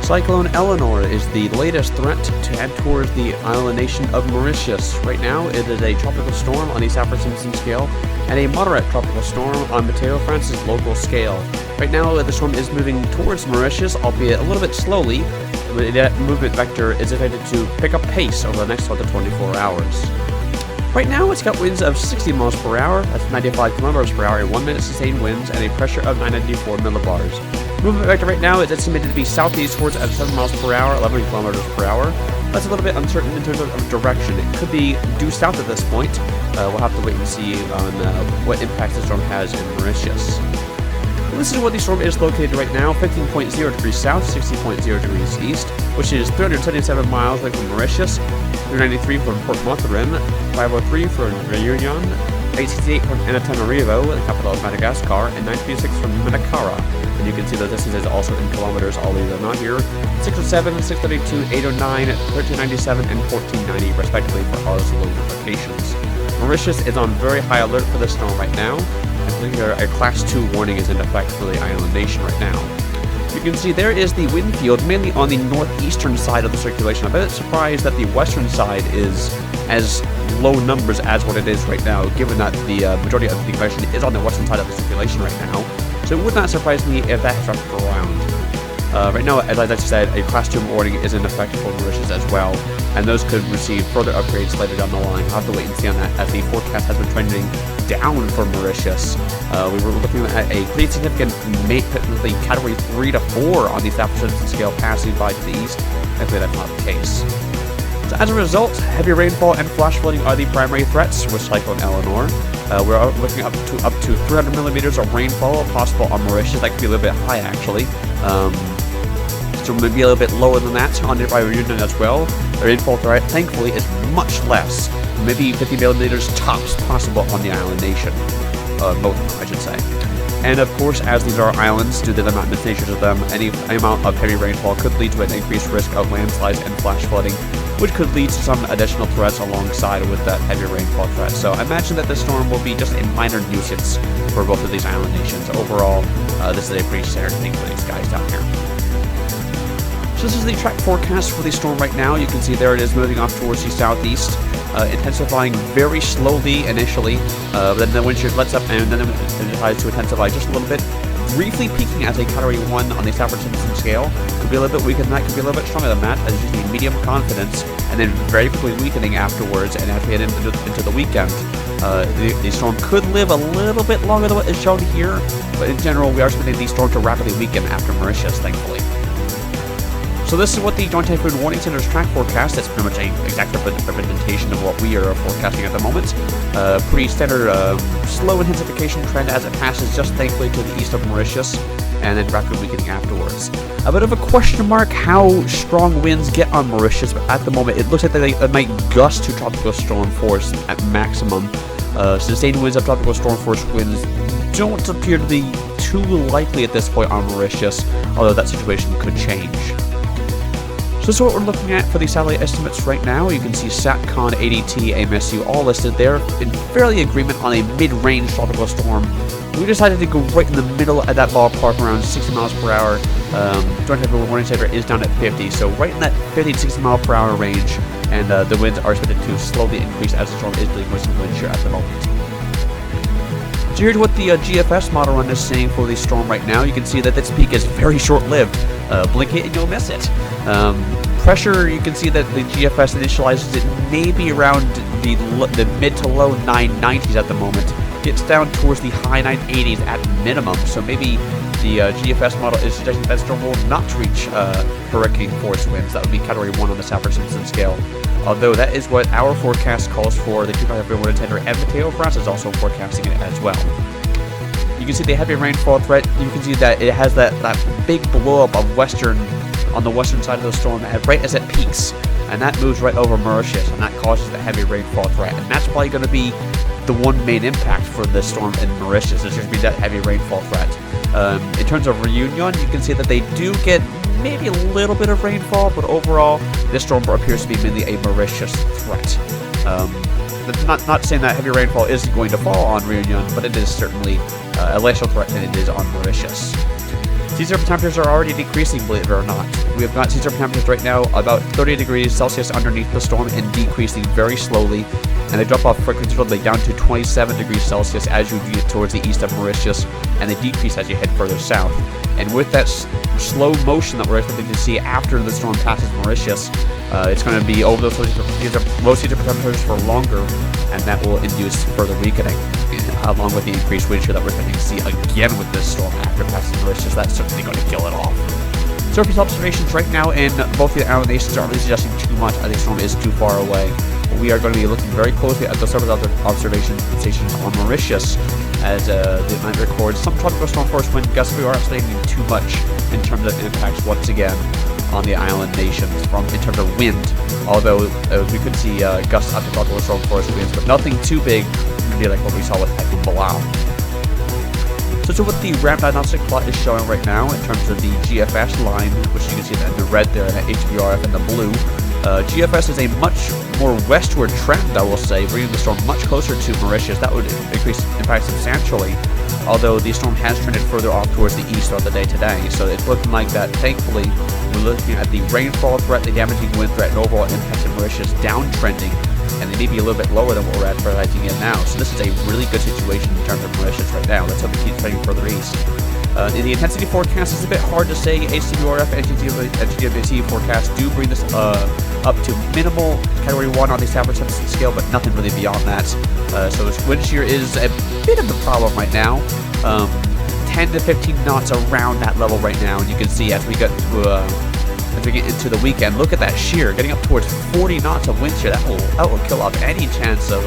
Cyclone Eleanor is the latest threat to head towards the island nation of Mauritius. Right now, it is a tropical storm on the Saffir-Simpson scale and a moderate tropical storm on Mateo France's local scale. Right now, the storm is moving towards Mauritius, albeit a little bit slowly, but that movement vector is expected to pick up pace over the next 12 to 24 hours. Right now, it's got winds of 60 miles per hour, that's 95 kilometers per hour in 1 minute sustained winds, and a pressure of 994 millibars. Movement vector right now is estimated to be southeastwards at 7 miles per hour, 11 kilometers per hour. That's a little bit uncertain in terms of direction. It could be due south at this point. We'll have to wait and see on what impact the storm has in Mauritius. This is where the storm is located right now, 15.0 degrees south, 60.0 degrees east, which is 377 miles away from Mauritius, 393 from Port Montherem, 503 from Reunion, 868 from Antananarivo, the capital of Madagascar, and 936 from Manakara. And you can see the distances also in kilometers, although they're not here. 607, 632, 809, 1397, and 1490, respectively, for Oslo locations. Mauritius is on very high alert for this storm right now. I think a Class 2 warning is in effect for the island nation right now. You can see there is the wind field, mainly on the northeastern side of the circulation. I'm a bit surprised that the western side is as low numbers as what it is right now, given that the majority of the convection is on the western side of the circulation right now. So it would not surprise me if that has wrapped around. Right now, as I just said, a Class 2 warning is in effect for Mauritius as well, and those could receive further upgrades later down the line. I'll have to wait and see on that, as the forecast has been trending down for Mauritius. We were looking at a pretty significant Category 3 to 4 on the Saffir-Simpson scale passing by to the east. Thankfully, that's not the case. So as a result, heavy rainfall and flash flooding are the primary threats with Cyclone Eleanor. We're looking up to 300 millimeters of rainfall possible on Mauritius. That could be a little bit high, actually. So maybe a little bit lower than that on nearby Reunion as well. The rainfall threat, thankfully, is much less. Maybe 50 millimeters tops possible on the island nation. Both, I should say. And of course, as these are islands, due to the mountainous nature of them, any amount of heavy rainfall could lead to an increased risk of landslides and flash flooding, which could lead to some additional threats alongside with that heavy rainfall threat. So I imagine that this storm will be just a minor nuisance for both of these island nations. Overall, this is a pretty standard thing for these guys down here. So this is the track forecast for the storm right now. You can see there it is moving off towards the southeast, intensifying very slowly initially, but then the wind shear lets up and then it decides to intensify just a little bit, briefly peaking as a Category 1 on the Saffir-Simpson scale. Could be a little bit weaker than that, could be a little bit stronger than that, as usually medium confidence, and then very quickly weakening afterwards, and as we head into the weekend, the storm could live a little bit longer than what is shown here, but in general, we are expecting the storm to rapidly weaken after Mauritius, thankfully. So this is what the Joint Typhoon Warning Center's track forecast. That's pretty much an exact representation of what we are forecasting at the moment. Pretty standard slow intensification trend as it passes just thankfully to the east of Mauritius, and then rapid weakening afterwards. A bit of a question mark how strong winds get on Mauritius, but at the moment it looks like they might gust to tropical storm force at maximum. Sustained winds of tropical storm force winds don't appear to be too likely at this point on Mauritius, although that situation could change. So this is what we're looking at for the satellite estimates right now. You can see SATCON, ADT, AMSU all listed there in fairly agreement on a mid-range tropical storm. We decided to go right in the middle of that ballpark, around 60 miles per hour. Joint Typhoon Warning Center is down at 50, so right in that 50 to 60 mile per hour range, and the winds are expected to slowly increase as the storm is dealing with some wind shear at the moment. So here's what the GFS model run is saying for the storm right now. You can see that this peak is very short-lived. Blink it and you'll miss it. Pressure, you can see that the GFS initializes it maybe around the mid to low 990s at the moment. Gets down towards the high 980s at minimum. So maybe the GFS model is suggesting that storm will not reach hurricane force winds. That would be Category 1 on the Saffir-Simpson scale. Although that is what our forecast calls for. The 2.5 Warning Center and Mateo France is also forecasting it as well. You can see the heavy rainfall threat. You can see that it has that big blow up of on the western side of the storm right as it peaks, and that moves right over Mauritius, and that causes the heavy rainfall threat. And that's probably going to be the one main impact for the storm in Mauritius. It's going to be that heavy rainfall threat. In terms of Reunion, you can see that they do get maybe a little bit of rainfall, but overall, this storm appears to be mainly a Mauritius threat. Not saying that heavy rainfall is going to fall on Reunion, but it is certainly a lesser threat than it is on Mauritius. Sea surface temperatures are already decreasing, believe it or not. We have got sea surface temperatures right now about 30 degrees Celsius underneath the storm and decreasing very slowly. And they drop off quite considerably down to 27 degrees Celsius as you get towards the east of Mauritius, and they decrease as you head further south. And with that slow motion that we're expecting to see after the storm passes Mauritius, it's going to be over those low sea surface temperatures for longer, and that will induce further weakening, along with the increased wind shear that we're expecting to see again with this storm after passing Mauritius. That's certainly going to kill it off. Surface observations right now in both the island nations aren't really suggesting too much as the storm is too far away. We are going to be looking very closely at the surface observation stations on Mauritius as the night records some tropical storm force wind gusts. We are estimating too much in terms of impacts once again on the island nations in terms of wind, although we could see gusts up to tropical storm force winds, but nothing too big, maybe like what we saw with Cyclone Eleanor. So what the ramp diagnostic plot is showing right now in terms of the GFS line, which you can see in the red there, and the HBRF in the blue. GFS is a much more westward trend, I will say, bringing the storm much closer to Mauritius. That would increase impact substantially, although the storm has trended further off towards the east throughout the day today. So it's looking like that, thankfully, we're looking at the rainfall threat, the damaging wind threat, and overall impact of Mauritius downtrending, and they may be a little bit lower than what we're advertising in now. So this is a really good situation in terms of Mauritius right now. Let's hope it keeps trending further east. In the intensity forecast, it's a bit hard to say. HCBRF and GWC forecasts do bring this up to minimal Category 1 on the San Francisco scale, but nothing really beyond that. So wind shear is a bit of a problem right now. 10 to 15 knots around that level right now, and you can see as we get into the weekend, look at that shear, getting up towards 40 knots of wind shear. That will kill off any chance of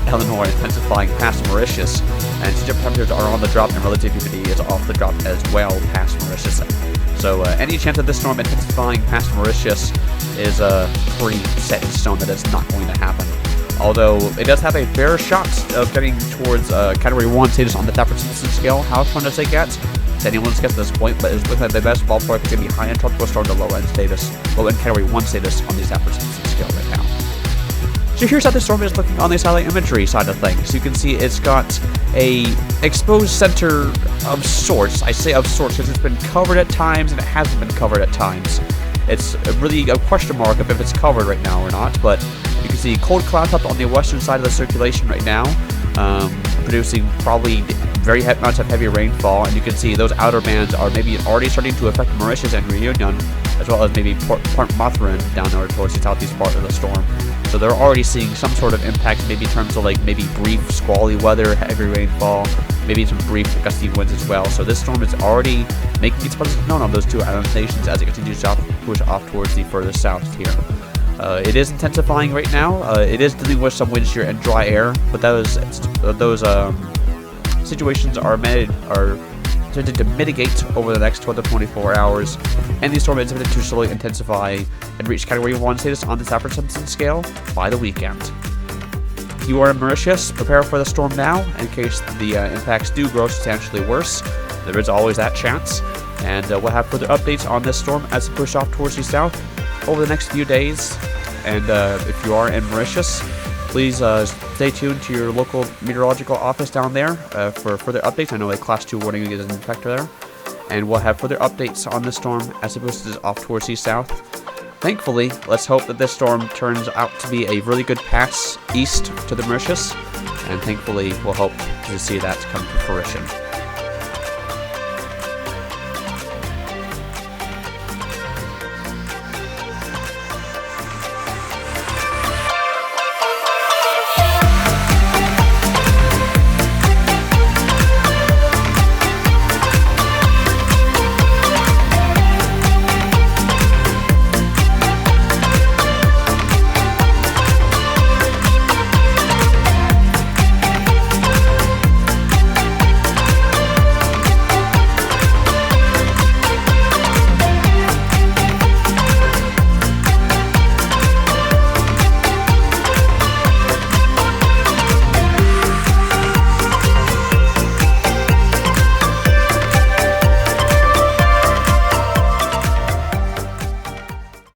Eleanor intensifying past Mauritius, and sea temperatures are on the drop, and relative humidity is off the drop as well past Mauritius. So any chance of this storm intensifying past Mauritius is pretty set in stone that it's not going to happen. Although it does have a fair shot of getting towards Category 1 status on the San Francisco scale. How fun does it get? It's anyone's guess at this point, but it's looking like the best ballpark is going to be high-end tropical storm to low-end Category 1 status on the San Francisco scale right now. So here's how the storm is looking on the satellite imagery side of things. You can see it's got a exposed center of sorts. I say of sorts because it's been covered at times and it hasn't been covered at times. It's really a question mark of if it's covered right now or not, but you can see cold cloud top on the western side of the circulation right now, producing probably very heavy amounts of heavy rainfall, and you can see those outer bands are maybe already starting to affect Mauritius and Reunion, as well as maybe Port Mathurin down there towards the southeast part of the storm. So they're already seeing some sort of impact, maybe in terms of like maybe brief squally weather, heavy rainfall, maybe some brief gusty winds as well. So this storm is already making its presence known on those two island stations as it continues to push off towards the furthest south here. It is intensifying right now. It is dealing with some wind shear and dry air, but those situations are intended to mitigate over the next 12 to 24 hours, and the storm is intended to slowly intensify and reach Category 1 status on the San Francisco scale by the weekend. If you are in Mauritius, prepare for the storm now in case the impacts do grow substantially worse. There is always that chance, and we'll have further updates on this storm as it pushes off towards the south over the next few days. And if you are in Mauritius, please stay tuned to your local meteorological office down there for further updates. I know a Class 2 warning is in effect there. And we'll have further updates on this storm as it pushes off towards the south. Thankfully, let's hope that this storm turns out to be a really good pass east to the Mauritius. And thankfully, we'll hope to see that come to fruition.